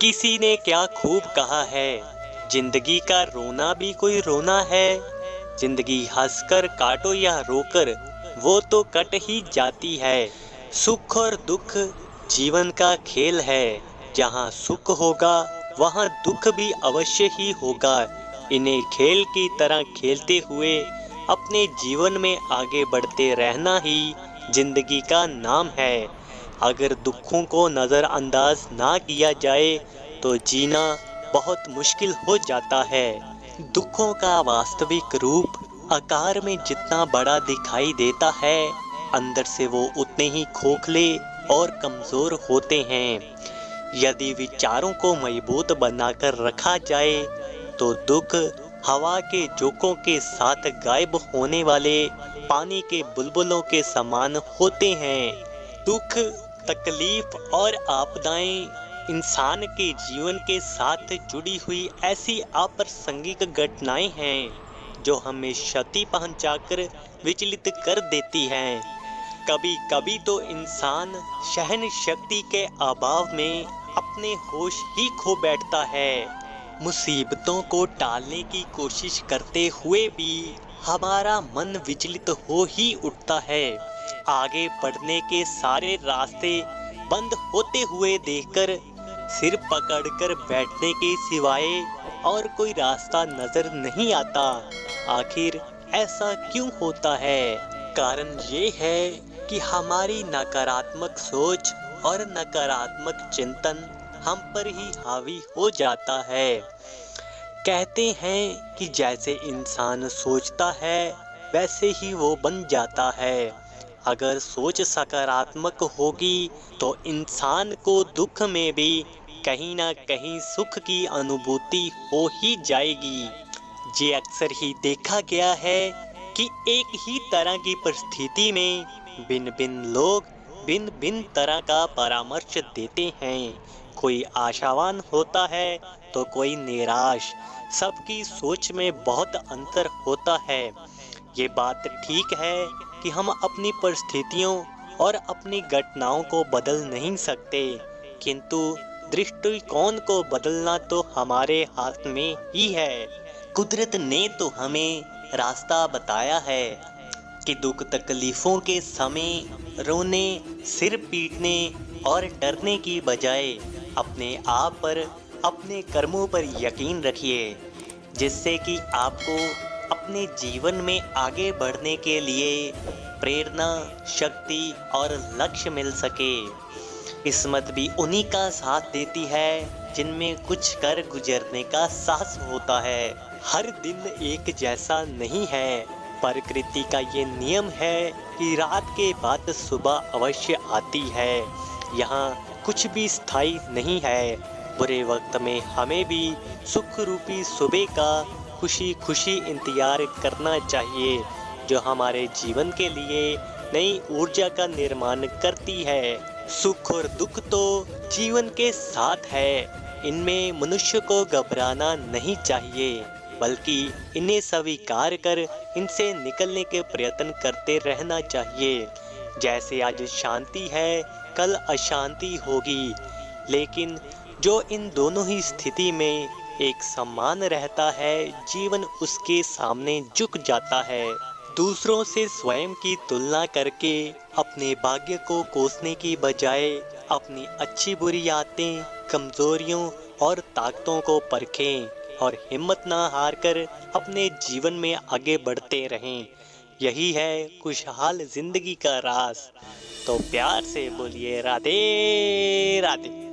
किसी ने क्या खूब कहा है, जिंदगी का रोना भी कोई रोना है। जिंदगी हंसकर काटो या रोकर, वो तो कट ही जाती है। सुख और दुख जीवन का खेल है। जहाँ सुख होगा वहाँ दुख भी अवश्य ही होगा। इन्हें खेल की तरह खेलते हुए अपने जीवन में आगे बढ़ते रहना ही जिंदगी का नाम है। अगर दुखों को नज़रअंदाज ना किया जाए तो जीना बहुत मुश्किल हो जाता है। दुखों का वास्तविक रूप आकार में जितना बड़ा दिखाई देता है, अंदर से वो उतने ही खोखले और कमजोर होते हैं। यदि विचारों को मजबूत बनाकर रखा जाए तो दुख हवा के झोंकों के साथ गायब होने वाले पानी के बुलबुलों के समान होते हैं। दुख, तकलीफ और आपदाएं इंसान के जीवन के साथ जुड़ी हुई ऐसी अप्रासंगिक घटनाएं हैं जो हमें क्षति पहुंचाकर विचलित कर देती हैं। कभी कभी तो इंसान सहन शक्ति के अभाव में अपने होश ही खो बैठता है। मुसीबतों को टालने की कोशिश करते हुए भी हमारा मन विचलित हो ही उठता है। आगे बढ़ने के सारे रास्ते बंद होते हुए देखकर सिर पकड़कर बैठने के सिवाय और कोई रास्ता नजर नहीं आता। आखिर ऐसा क्यों होता है? कारण ये है कि हमारी नकारात्मक सोच और नकारात्मक चिंतन हम पर ही हावी हो जाता है। कहते हैं कि जैसे इंसान सोचता है वैसे ही वो बन जाता है। अगर सोच सकारात्मक होगी तो इंसान को दुख में भी कहीं ना कहीं सुख की अनुभूति हो ही जाएगी। ये अक्सर ही देखा गया है कि एक ही तरह की परिस्थिति में भिन्न भिन्न लोग भिन्न भिन्न तरह का परामर्श देते हैं। कोई आशावान होता है तो कोई निराश। सबकी सोच में बहुत अंतर होता है। ये बात ठीक है कि हम अपनी परिस्थितियों और अपनी घटनाओं को बदल नहीं सकते, किंतु दृष्टिकोण को बदलना तो हमारे हाथ में ही है। कुदरत ने तो हमें रास्ता बताया है कि दुख तकलीफों के समय रोने, सिर पीटने और डरने की बजाय अपने आप पर, अपने कर्मों पर यकीन रखिए, जिससे कि आपको अपने जीवन में आगे बढ़ने के लिए प्रेरणा, शक्ति और लक्ष्य मिल सके। किस्मत भी उन्हीं का साथ देती है जिनमें कुछ कर गुजरने का साहस होता है। हर दिन एक जैसा नहीं है। प्रकृति का ये नियम है कि रात के बाद सुबह अवश्य आती है। यहाँ कुछ भी स्थायी नहीं है। बुरे वक्त में हमें भी सुख रूपी सुबह का खुशी खुशी इंतजार करना चाहिए, जो हमारे जीवन के लिए नई ऊर्जा का निर्माण करती है। सुख और दुख तो जीवन के साथ है, इनमें मनुष्य को घबराना नहीं चाहिए, बल्कि इन्हें स्वीकार कर इनसे निकलने के प्रयत्न करते रहना चाहिए। जैसे आज शांति है, कल अशांति होगी, लेकिन जो इन दोनों ही स्थिति में एक समान रहता है, जीवन उसके सामने झुक जाता है। दूसरों से स्वयं की तुलना करके अपने भाग्य को कोसने की बजाय अपनी अच्छी बुरी आदतें, कमजोरियों और ताकतों को परखें और हिम्मत ना हारकर अपने जीवन में आगे बढ़ते रहें। यही है खुशहाल जिंदगी का राज। तो प्यार से बोलिए राधे राधे।